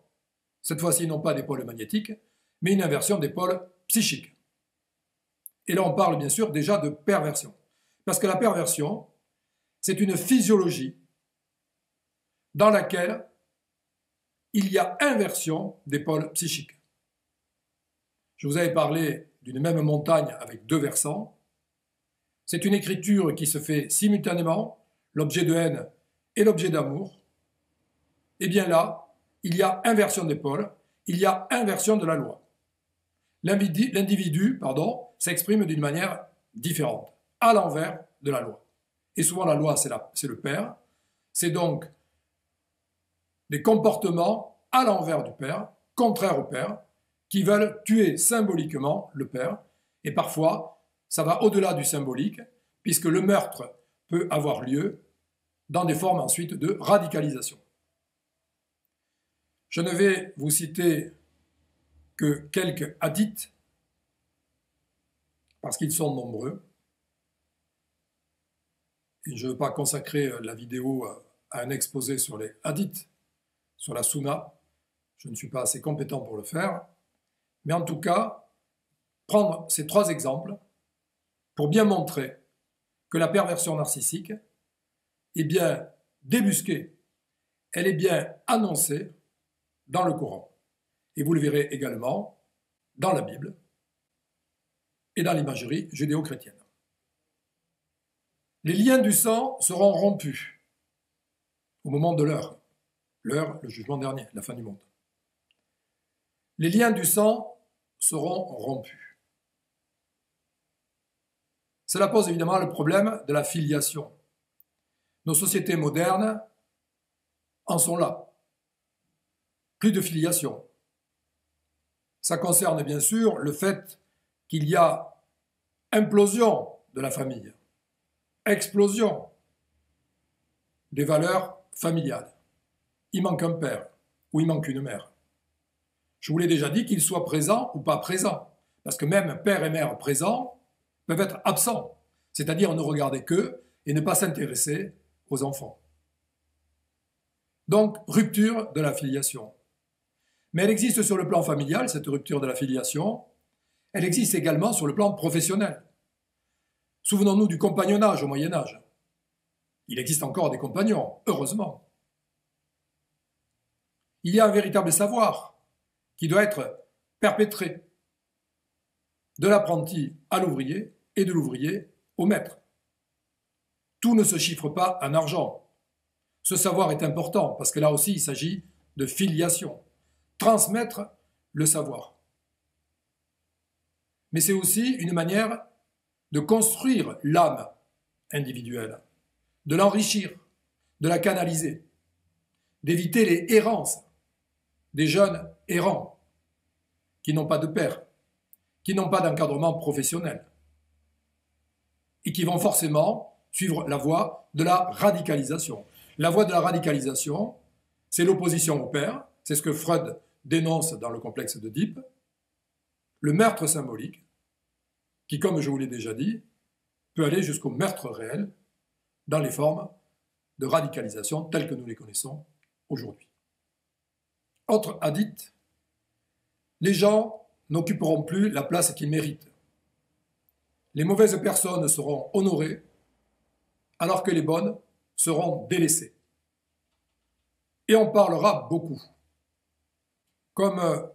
cette fois-ci non pas des pôles magnétiques, mais une inversion des pôles psychiques. Et là on parle bien sûr déjà de perversion, parce que la perversion, c'est une physiologie dans laquelle il y a inversion des pôles psychiques. Je vous avais parlé d'une même montagne avec deux versants. C'est une écriture qui se fait simultanément, l'objet de haine et l'objet d'amour. Et bien là, il y a inversion des pôles, il y a inversion de la loi. L'individu, s'exprime d'une manière différente, à l'envers de la loi. Et souvent la loi, c'est le père. C'est donc des comportements à l'envers du père, contraires au père, qui veulent tuer symboliquement le père. Et parfois, ça va au-delà du symbolique, puisque le meurtre peut avoir lieu dans des formes ensuite de radicalisation. Je ne vais vous citer que quelques hadiths, parce qu'ils sont nombreux. Et je ne veux pas consacrer la vidéo à un exposé sur les hadiths, sur la sunna. Je ne suis pas assez compétent pour le faire. Mais en tout cas, prendre ces trois exemples pour bien montrer que la perversion narcissique est bien débusquée, elle est bien annoncée dans le Coran. Et vous le verrez également dans la Bible et dans l'imagerie judéo-chrétienne. Les liens du sang seront rompus au moment de l'heure. L'heure, le jugement dernier, la fin du monde. Les liens du sang seront rompus. Cela pose évidemment le problème de la filiation. Nos sociétés modernes en sont là. Plus de filiation. Ça concerne bien sûr le fait qu'il y a implosion de la famille, explosion des valeurs familiales. Il manque un père ou il manque une mère. Je vous l'ai déjà dit, qu'ils soient présents ou pas présents, parce que même père et mère présents peuvent être absents, c'est-à-dire ne regarder qu'eux et ne pas s'intéresser aux enfants. Donc, rupture de la filiation. Mais elle existe sur le plan familial, cette rupture de la filiation. Elle existe également sur le plan professionnel. Souvenons-nous du compagnonnage au Moyen-Âge. Il existe encore des compagnons, heureusement. Il y a un véritable savoir qui doit être perpétré de l'apprenti à l'ouvrier et de l'ouvrier au maître. Tout ne se chiffre pas en argent. Ce savoir est important parce que là aussi il s'agit de filiation, transmettre le savoir. Mais c'est aussi une manière de construire l'âme individuelle, de l'enrichir, de la canaliser, d'éviter les errances. des jeunes errants, qui n'ont pas de père, qui n'ont pas d'encadrement professionnel, et qui vont forcément suivre la voie de la radicalisation. La voie de la radicalisation, c'est l'opposition au père, c'est ce que Freud dénonce dans le complexe d'Oedipe, le meurtre symbolique, qui, comme je vous l'ai déjà dit, peut aller jusqu'au meurtre réel dans les formes de radicalisation telles que nous les connaissons aujourd'hui. Autre hadith, les gens n'occuperont plus la place qu'ils méritent. Les mauvaises personnes seront honorées, alors que les bonnes seront délaissées. Et on parlera beaucoup. Comme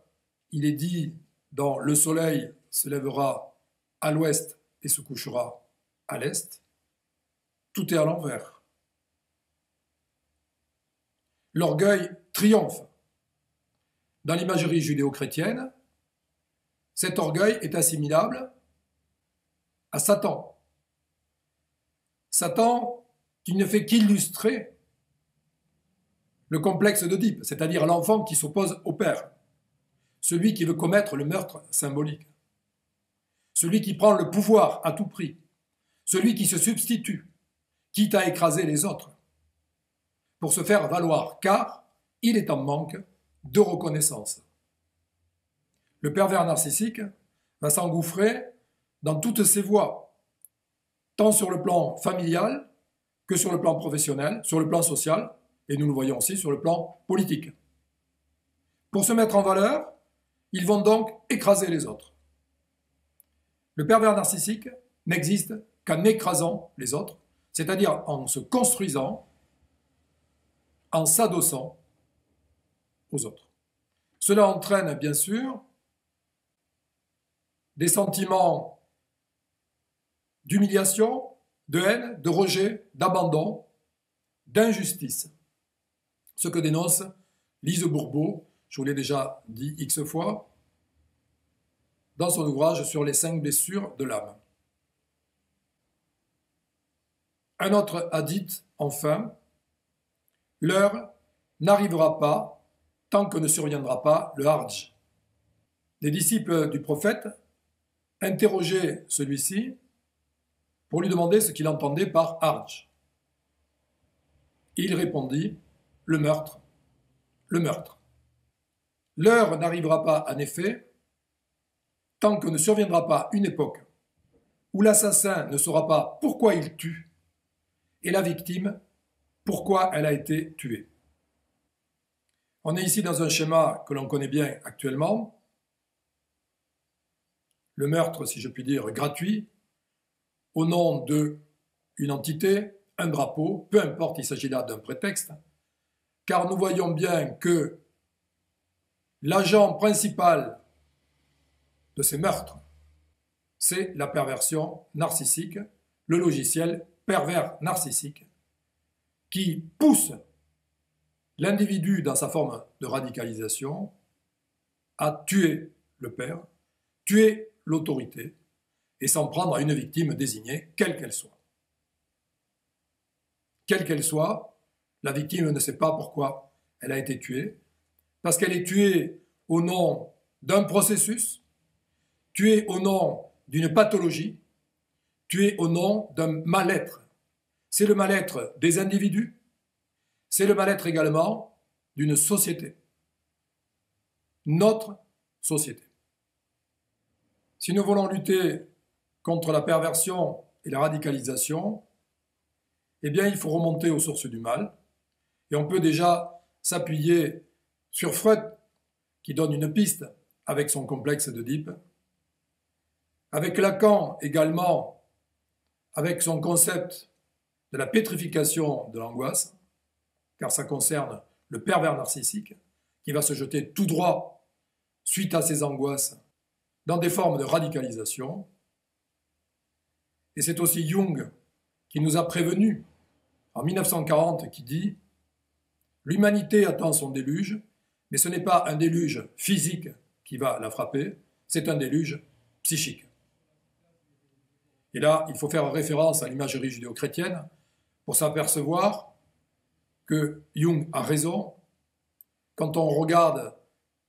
il est dit dans « Le soleil se lèvera à l'ouest et se couchera à l'est », tout est à l'envers. L'orgueil triomphe. Dans l'imagerie judéo-chrétienne, cet orgueil est assimilable à Satan. Satan qui ne fait qu'illustrer le complexe d'Oedipe, c'est-à-dire l'enfant qui s'oppose au père, celui qui veut commettre le meurtre symbolique, celui qui prend le pouvoir à tout prix, celui qui se substitue, quitte à écraser les autres, pour se faire valoir, car il est en manque de reconnaissance. Le pervers narcissique va s'engouffrer dans toutes ses voies, tant sur le plan familial que sur le plan professionnel, sur le plan social, et nous le voyons aussi sur le plan politique. Pour se mettre en valeur, ils vont donc écraser les autres. Le pervers narcissique n'existe qu'en écrasant les autres, c'est-à-dire en se construisant, en s'adossant aux autres. Cela entraîne bien sûr des sentiments d'humiliation, de haine, de rejet, d'abandon, d'injustice. Ce que dénonce Lise Bourbeau, je vous l'ai déjà dit X fois, dans son ouvrage sur les 5 blessures de l'âme. Un autre hadith, enfin, l'heure n'arrivera pas tant que ne surviendra pas le Hajj. Les disciples du prophète interrogeaient celui-ci pour lui demander ce qu'il entendait par Hajj. Il répondit, le meurtre, le meurtre. L'heure n'arrivera pas, en effet, tant que ne surviendra pas une époque où l'assassin ne saura pas pourquoi il tue et la victime pourquoi elle a été tuée. On est ici dans un schéma que l'on connaît bien actuellement. Le meurtre, si je puis dire, gratuit, au nom d'une entité, un drapeau, peu importe, il s'agit là d'un prétexte, car nous voyons bien que l'agent principal de ces meurtres, c'est la perversion narcissique, le logiciel pervers narcissique, qui pousse l'individu dans sa forme de radicalisation à tuer le père, tuer l'autorité et s'en prendre à une victime désignée, quelle qu'elle soit. Quelle qu'elle soit, la victime ne sait pas pourquoi elle a été tuée, parce qu'elle est tuée au nom d'un processus, tuée au nom d'une pathologie, tuée au nom d'un mal-être. C'est le mal-être des individus, c'est le mal-être également d'une société, notre société. Si nous voulons lutter contre la perversion et la radicalisation, eh bien il faut remonter aux sources du mal, et on peut déjà s'appuyer sur Freud, qui donne une piste avec son complexe d'Oedipe, avec Lacan également, avec son concept de la pétrification de l'angoisse, car ça concerne le pervers narcissique, qui va se jeter tout droit, suite à ses angoisses, dans des formes de radicalisation. Et c'est aussi Jung qui nous a prévenus, en 1940, qui dit « L'humanité attend son déluge, mais ce n'est pas un déluge physique qui va la frapper, c'est un déluge psychique. » Et là, il faut faire référence à l'imagerie judéo-chrétienne pour s'apercevoir que Jung a raison quand on regarde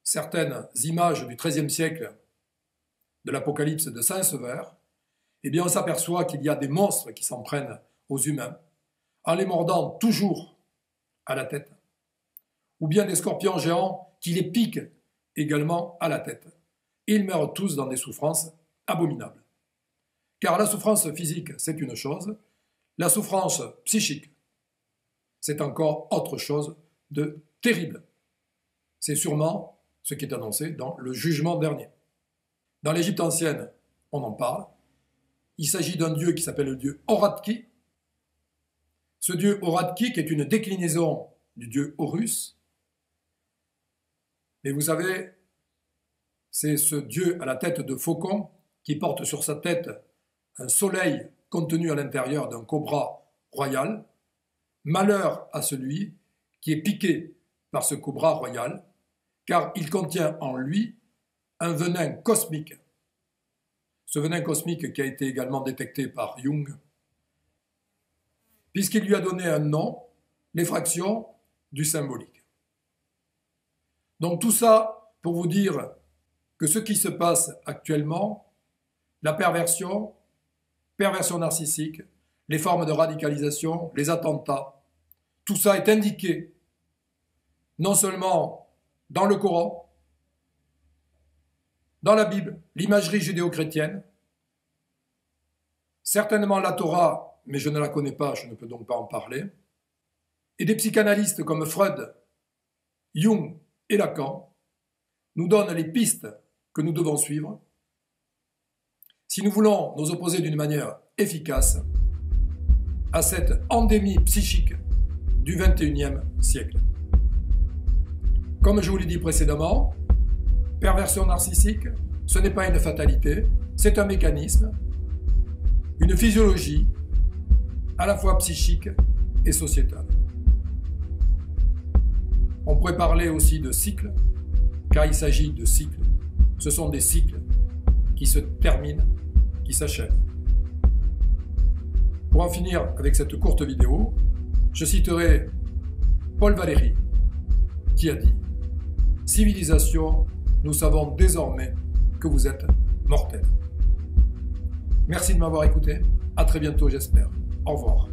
certaines images du XIIIe siècle de l'Apocalypse de Saint-Sever, eh bien on s'aperçoit qu'il y a des monstres qui s'en prennent aux humains, en les mordant toujours à la tête, ou bien des scorpions géants qui les piquent également à la tête. Et ils meurent tous dans des souffrances abominables. Car la souffrance physique, c'est une chose, la souffrance psychique, c'est encore autre chose de terrible. C'est sûrement ce qui est annoncé dans le jugement dernier. Dans l'Égypte ancienne, on en parle. Il s'agit d'un dieu qui s'appelle le dieu Horadki. Ce dieu Horadki, qui est une déclinaison du dieu Horus. Mais vous savez, c'est ce dieu à la tête de faucon qui porte sur sa tête un soleil contenu à l'intérieur d'un cobra royal. Malheur à celui qui est piqué par ce cobra royal, car il contient en lui un venin cosmique. Ce venin cosmique qui a été également détecté par Jung, puisqu'il lui a donné un nom, l'effraction du symbolique. Donc tout ça pour vous dire que ce qui se passe actuellement, la perversion narcissique, les formes de radicalisation, les attentats, tout ça est indiqué non seulement dans le Coran, dans la Bible, l'imagerie judéo-chrétienne, certainement la Torah, mais je ne la connais pas, je ne peux donc pas en parler, et des psychanalystes comme Freud, Jung et Lacan nous donnent les pistes que nous devons suivre si nous voulons nous opposer d'une manière efficace à cette endémie psychique du XXIe siècle. Comme je vous l'ai dit précédemment, perversion narcissique, ce n'est pas une fatalité, c'est un mécanisme, une physiologie à la fois psychique et sociétale. On pourrait parler aussi de cycle, car il s'agit de cycles. Ce sont des cycles qui se terminent, qui s'achèvent. Pour en finir avec cette courte vidéo, je citerai Paul Valéry, qui a dit « Civilisation, nous savons désormais que vous êtes mortels. » Merci de m'avoir écouté. À très bientôt, j'espère. Au revoir.